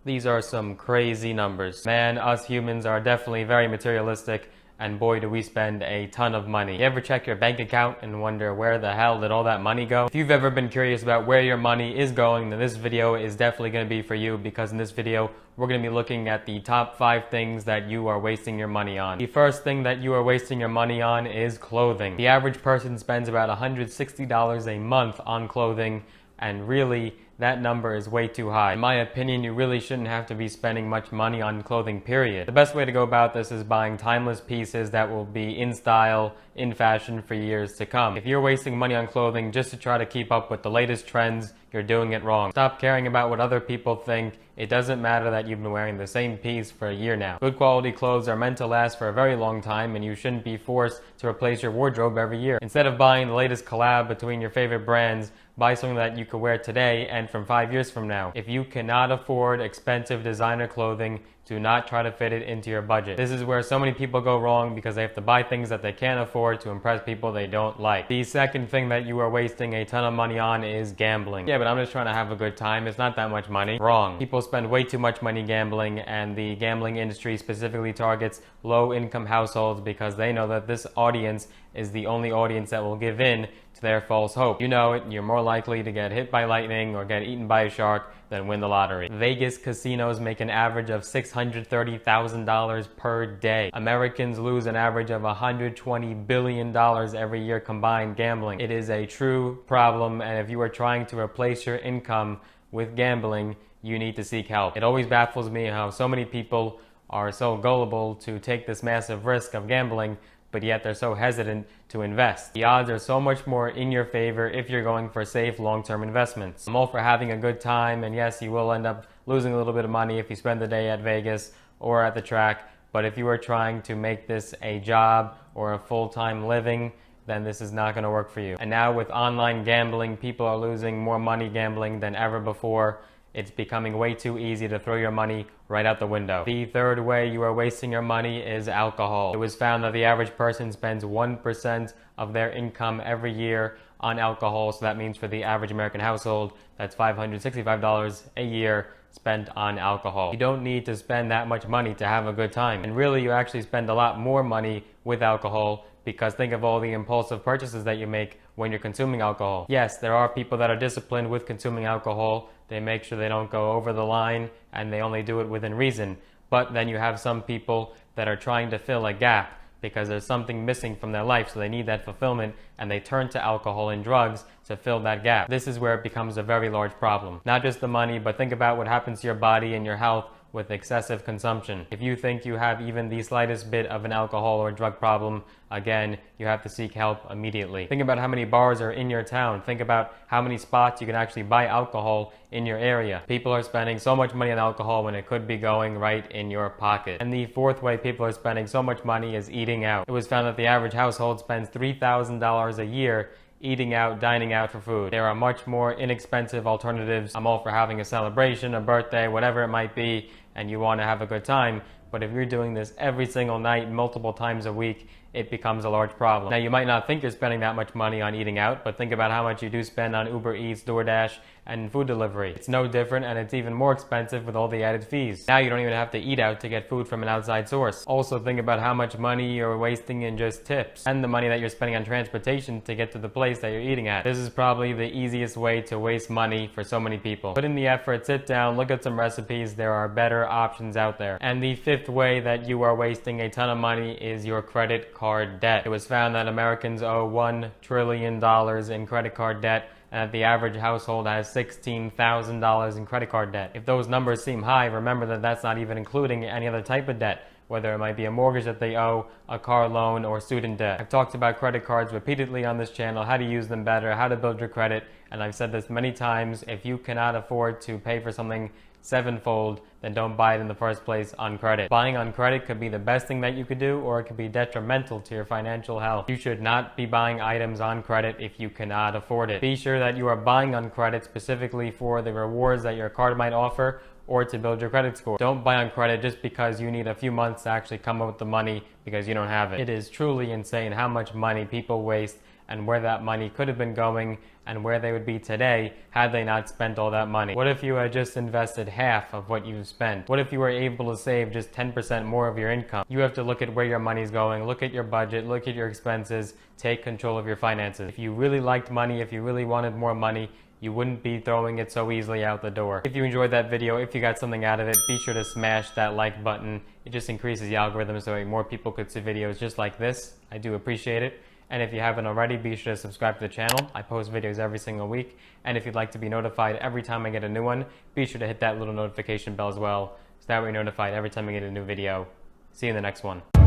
These are some crazy numbers. Man, us humans are definitely very materialistic, and boy do we spend a ton of money. You ever check your bank account and wonder where the hell did all that money go? If you've ever been curious about where your money is going, then this video is definitely going to be for you, because in this video we're going to be looking at the top 5 things that you are wasting your money on. The first thing that you are wasting your money on is clothing. The average person spends about $160 a month on clothing, and really that number is way too high. In my opinion, you really shouldn't have to be spending much money on clothing, period. The best way to go about this is buying timeless pieces that will be in style, in fashion for years to come. If you're wasting money on clothing just to try to keep up with the latest trends, you're doing it wrong. Stop caring about what other people think. It doesn't matter that you've been wearing the same piece for a year now. Good quality clothes are meant to last for a very long time, and you shouldn't be forced to replace your wardrobe every year. Instead of buying the latest collab between your favorite brands, buy something that you could wear today and from 5 years from now. If you cannot afford expensive designer clothing, do not try to fit it into your budget. This is where so many people go wrong, because they have to buy things that they can't afford to impress people they don't like. The second thing that you are wasting a ton of money on is gambling. Yeah, but I'm just trying to have a good time. It's not that much money. Wrong. People spend way too much money gambling, and the gambling industry specifically targets low-income households because they know that this audience is the only audience that will give in to their false hope. You know it, you're more likely to get hit by lightning or get eaten by a shark than win the lottery. Vegas casinos make an average of $630,000 per day. Americans lose an average of $120 billion every year combined gambling. It is a true problem, and if you are trying to replace your income with gambling, you need to seek help. It always baffles me how so many people are so gullible to take this massive risk of gambling, but yet they're so hesitant to invest. The odds are so much more in your favor if you're going for safe long-term investments. I'm all for having a good time, and yes, you will end up losing a little bit of money if you spend the day at Vegas or at the track, but if you are trying to make this a job or a full-time living, then this is not going to work for you. And now with online gambling, people are losing more money gambling than ever before. It's becoming way too easy to throw your money right out the window. The third way you are wasting your money is alcohol. It was found that the average person spends 1% of their income every year on alcohol, so that means for the average American household, that's $565 a year spent on alcohol. You don't need to spend that much money to have a good time. And really, you actually spend a lot more money with alcohol, because think of all the impulsive purchases that you make when you're consuming alcohol. Yes, there are people that are disciplined with consuming alcohol. They make sure they don't go over the line, and they only do it within reason. But then you have some people that are trying to fill a gap because there's something missing from their life, so they need that fulfillment, and they turn to alcohol and drugs to fill that gap. This is where it becomes a very large problem. Not just the money, but think about what happens to your body and your health with excessive consumption. If you think you have even the slightest bit of an alcohol or drug problem, again, you have to seek help immediately. Think about how many bars are in your town. Think about how many spots you can actually buy alcohol in your area. People are spending so much money on alcohol when it could be going right in your pocket. And the fourth way people are spending so much money is eating out. It was found that the average household spends $3,000 a year eating out, dining out for food. There are much more inexpensive alternatives. I'm all for having a celebration, a birthday, whatever it might be, and you want to have a good time. But if you're doing this every single night, multiple times a week, it becomes a large problem. Now, you might not think you're spending that much money on eating out, but think about how much you do spend on Uber Eats, DoorDash, and food delivery. It's no different, and it's even more expensive with all the added fees. Now you don't even have to eat out to get food from an outside source. Also, think about how much money you're wasting in just tips, and the money that you're spending on transportation to get to the place that you're eating at. This is probably the easiest way to waste money for so many people. Put in the effort, sit down, look at some recipes. There are better options out there. And the fifth way that you are wasting a ton of money is your credit card debt. It was found that Americans owe $1 trillion in credit card debt, and that the average household has $16,000 in credit card debt. If those numbers seem high, remember that that's not even including any other type of debt, whether it might be a mortgage that they owe, a car loan, or student debt. I've talked about credit cards repeatedly on this channel, how to use them better, how to build your credit, and I've said this many times: if you cannot afford to pay for something sevenfold, then don't buy it in the first place on credit. Buying on credit could be the best thing that you could do, or it could be detrimental to your financial health. You should not be buying items on credit if you cannot afford it. Be sure that you are buying on credit specifically for the rewards that your card might offer, or to build your credit score. Don't buy on credit just because you need a few months to actually come up with the money because you don't have it. It is truly insane how much money people waste and where that money could have been going, and where they would be today had they not spent all that money. What if you had just invested half of what you've spent? What if you were able to save just 10% more of your income? You have to look at where your money's going, look at your budget, look at your expenses, take control of your finances. If you really liked money, if you really wanted more money, you wouldn't be throwing it so easily out the door. If you enjoyed that video, if you got something out of it, be sure to smash that like button. It just increases the algorithm so more people could see videos just like this. I do appreciate it. And if you haven't already, be sure to subscribe to the channel. I post videos every single week. And if you'd like to be notified every time I get a new one, be sure to hit that little notification bell as well, so that way you're notified every time I get a new video. See you in the next one.